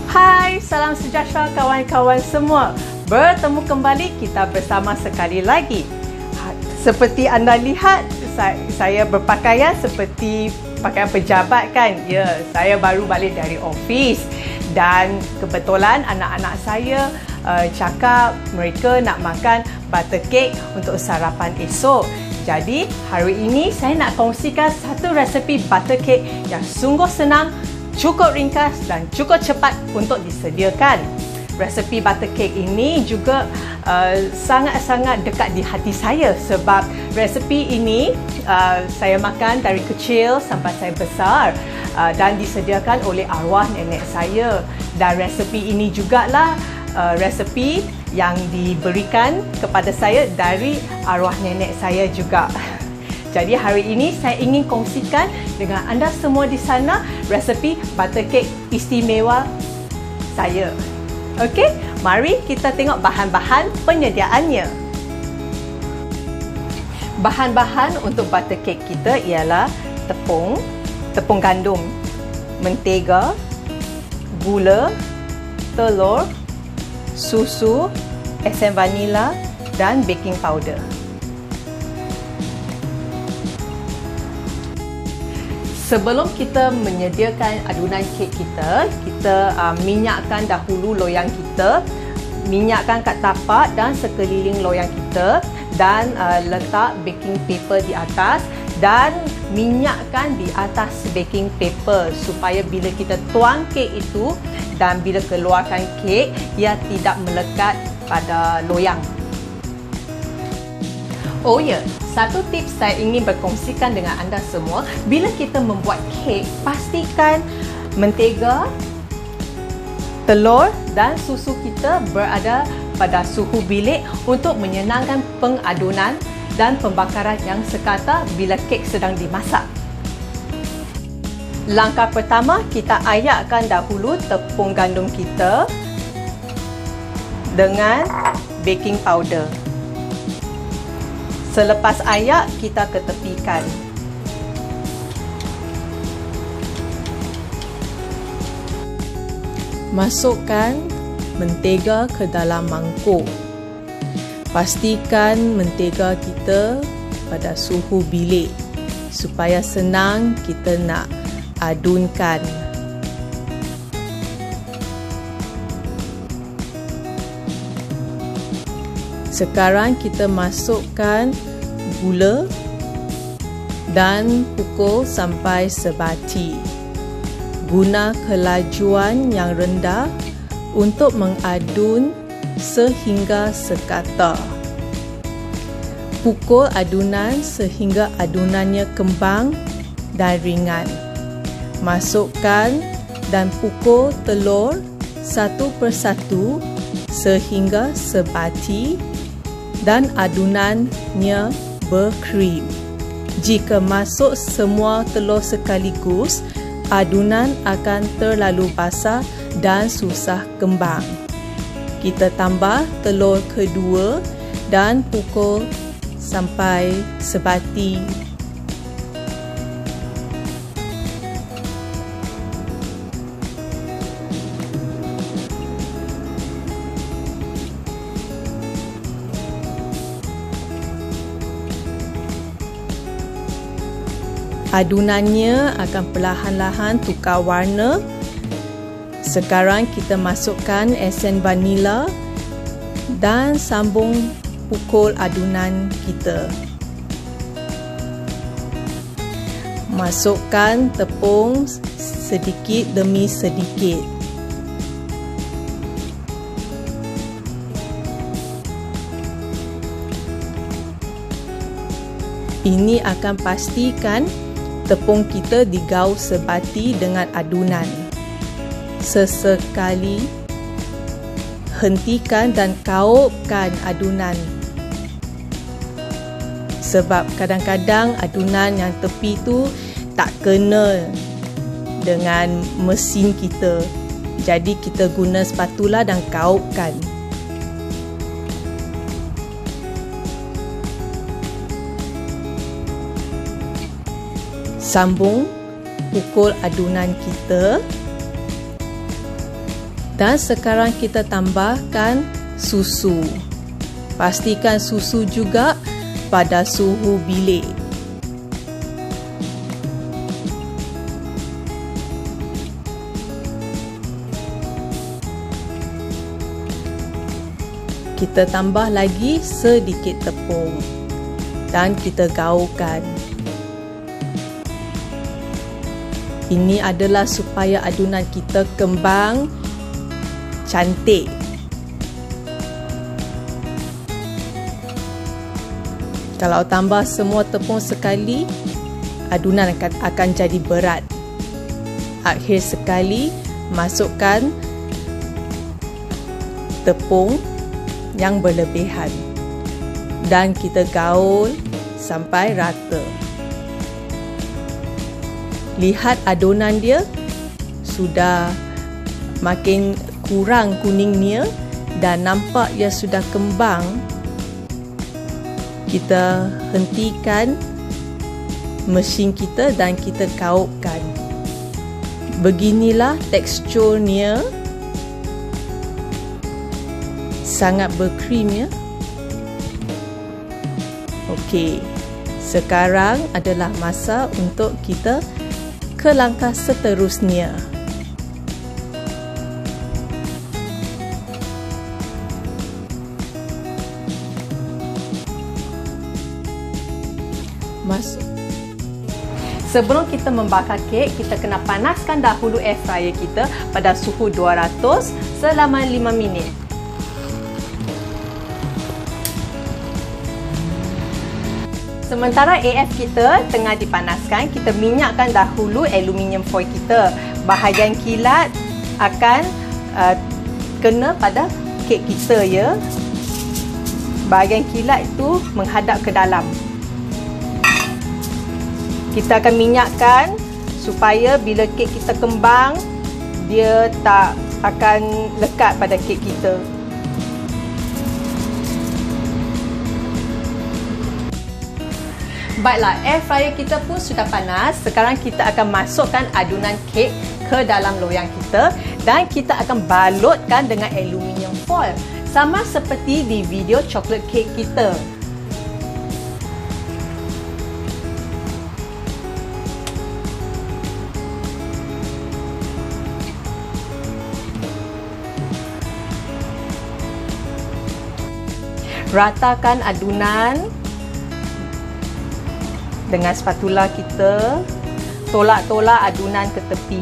Hai, salam sejahtera kawan-kawan semua. Bertemu kembali kita bersama sekali lagi. Seperti anda lihat, saya berpakaian seperti pakaian pejabat kan? Ya, saya baru balik dari office dan kebetulan anak-anak saya cakap mereka nak makan butter cake untuk sarapan esok. Jadi, hari ini saya nak kongsikan satu resepi butter cake yang sungguh senang, cukup ringkas dan cukup cepat untuk disediakan. Resepi butter cake ini juga sangat-sangat dekat di hati saya sebab resepi ini saya makan dari kecil sampai saya besar dan disediakan oleh arwah nenek saya. Dan resepi ini jugalah resepi yang diberikan kepada saya dari arwah nenek saya juga. Jadi hari ini saya ingin kongsikan dengan anda semua di sana resepi butter cake istimewa saya. Okey, mari kita tengok bahan-bahan penyediaannya. Bahan-bahan untuk butter cake kita ialah tepung gandum, mentega, gula, telur, susu, esen vanila dan baking powder. Sebelum kita menyediakan adunan kek kita minyakkan dahulu loyang kita. Minyakkan kat tapak dan sekeliling loyang kita dan letak baking paper di atas dan minyakkan di atas baking paper supaya bila kita tuang kek itu dan bila keluarkan kek, ia tidak melekat pada loyang. Oh ya, satu tips saya ingin berkongsikan dengan anda semua. Bila kita membuat kek, pastikan mentega, telur dan susu kita berada pada suhu bilik untuk menyenangkan pengadunan dan pembakaran yang sekata bila kek sedang dimasak. Langkah pertama, kita ayakkan dahulu tepung gandum kita dengan baking powder. Selepas ayak, kita ketepikan. Masukkan mentega ke dalam mangkuk. Pastikan mentega kita pada suhu bilik supaya senang kita nak adunkan. Sekarang kita masukkan gula dan pukul sampai sebati. Guna kelajuan yang rendah untuk mengadun sehingga sekata. Pukul adunan sehingga adunannya kembang dan ringan. Masukkan dan pukul telur satu persatu sehingga sebati dan adunannya berkrim. Jika masuk semua telur sekaligus, adunan akan terlalu basah dan susah kembang. Kita tambah telur kedua dan pukul sampai sebati. Adunannya akan perlahan-lahan tukar warna. Sekarang kita masukkan esen vanila dan sambung pukul adunan kita. Masukkan tepung sedikit demi sedikit. Ini akan pastikan tepung kita digaul sebati dengan adunan. Sesekali hentikan dan kaupkan adunan. Sebab kadang-kadang adunan yang tepi tu tak kena dengan mesin kita. Jadi kita guna spatula dan kaupkan. Sambung pukul adunan kita Dan sekarang kita tambahkan susu. Pastikan susu juga pada suhu bilik. Kita tambah lagi sedikit tepung dan kita gaulkan. Ini adalah supaya adunan kita kembang cantik. Kalau tambah semua tepung sekali, adunan akan jadi berat. Akhir sekali, masukkan tepung yang berlebihan dan kita gaul sampai rata. Lihat adunan dia sudah makin kurang kuningnya dan nampak ia sudah kembang. Kita hentikan mesin kita dan kita gaulkan. Beginilah teksturnya. Sangat berkrim ya. Okey. Sekarang adalah masa untuk kita ke langkah seterusnya. Masuk. Sebelum kita membakar kek, kita kena panaskan dahulu air fryer kita pada suhu 200 selama 5 minit. Sementara AF kita tengah dipanaskan, kita minyakkan dahulu aluminium foil kita. Bahagian kilat akan kena pada kek kita ya. Bahagian kilat itu menghadap ke dalam. Kita akan minyakkan supaya bila kek kita kembang, dia tak akan lekat pada kek kita. Baiklah, air fryer kita pun sudah panas. Sekarang kita akan masukkan adunan kek ke dalam loyang kita dan kita akan balutkan dengan aluminium foil. Sama seperti di video coklat kek kita. Ratakan adunan dengan spatula kita, tolak-tolak adunan ke tepi.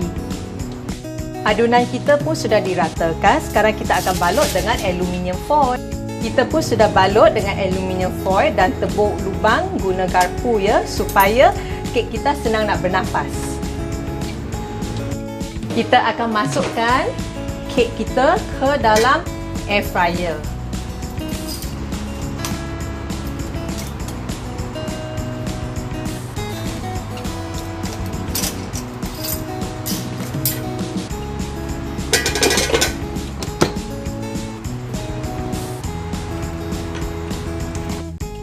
Adunan kita pun sudah diratakan. Sekarang kita akan balut dengan aluminium foil. Kita pun sudah balut dengan aluminium foil dan tebuk lubang guna garpu ya, supaya kek kita senang nak bernafas. Kita akan masukkan kek kita ke dalam air fryer.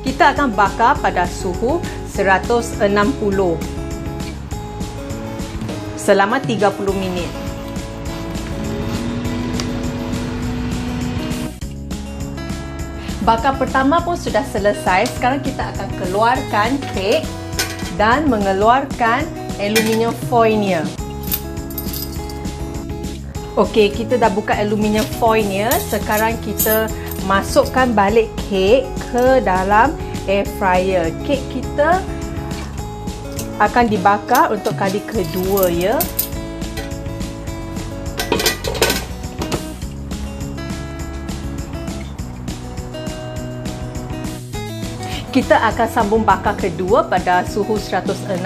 Kita akan bakar pada suhu 160 selama 30 minit. Bakar pertama pun sudah selesai. Sekarang kita akan keluarkan kek dan mengeluarkan aluminium foilnya. Okey, kita dah buka aluminium foilnya. Sekarang kita masukkan balik kek ke dalam air fryer. Kek kita akan dibakar untuk kali kedua ya. Kita akan sambung bakar kedua pada suhu 160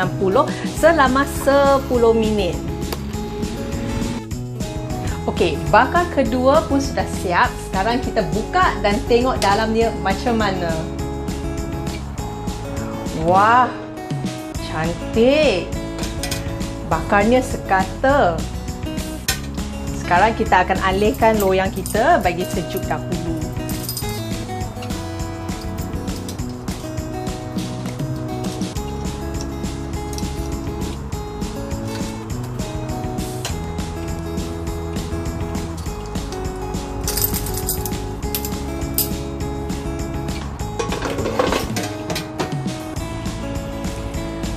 selama 10 minit. Okey, bakar kedua pun sudah siap. Sekarang kita buka dan tengok dalamnya macam mana. Wah, cantik. Bakarnya sekata. Sekarang kita akan alihkan loyang kita bagi sejuk dahulu.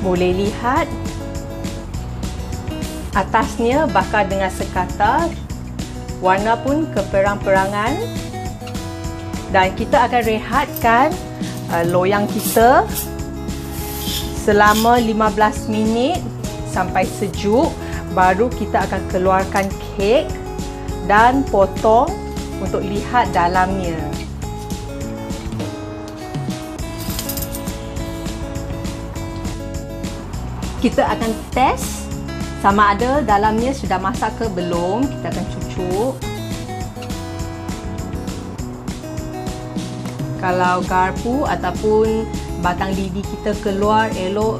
Boleh lihat atasnya bakar dengan sekata, warna pun keperang-perangan. Dan kita akan rehatkan loyang kita selama 15 minit sampai sejuk. Baru kita akan keluarkan kek dan potong untuk lihat dalamnya. Kita akan test sama ada dalamnya sudah masak ke belum. Kita akan cucuk. Kalau garpu ataupun batang lidi kita keluar elok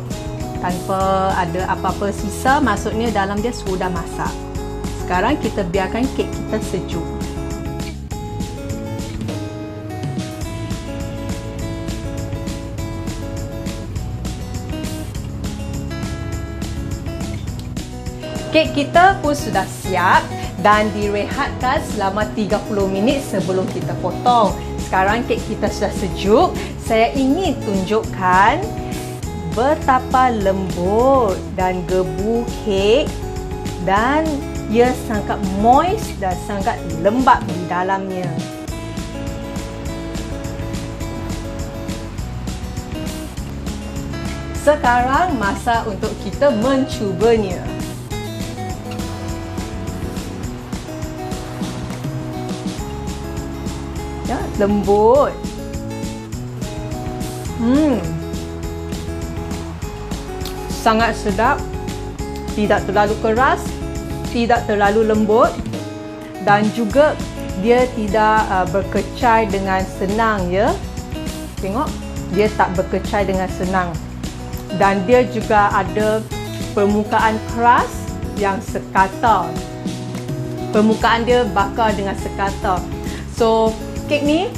tanpa ada apa-apa sisa, maksudnya dalam dia sudah masak. Sekarang kita biarkan kek kita sejuk. Kek kita pun sudah siap dan direhatkan selama 30 minit sebelum kita potong. Sekarang kek kita sudah sejuk. Saya ingin tunjukkan betapa lembut dan gebu kek dan ia sangat moist dan sangat lembap di dalamnya. Sekarang masa untuk kita mencubanya. Ya, lembut. Sangat sedap. Tidak terlalu keras, tidak terlalu lembut dan juga dia tidak berkecai dengan senang ya. Tengok, dia tak berkecai dengan senang. Dan dia juga ada permukaan keras yang sekata. Permukaan dia bakar dengan sekata. So, kek ni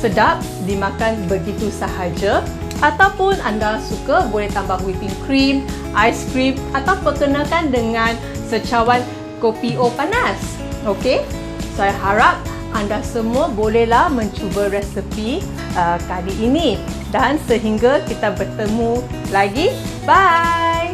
sedap dimakan begitu sahaja, ataupun anda suka boleh tambah whipping cream, ice cream atau perkenalkan dengan secawan kopi O panas. Okey, saya harap anda semua bolehlah mencuba resepi kali ini dan sehingga kita bertemu lagi. Bye.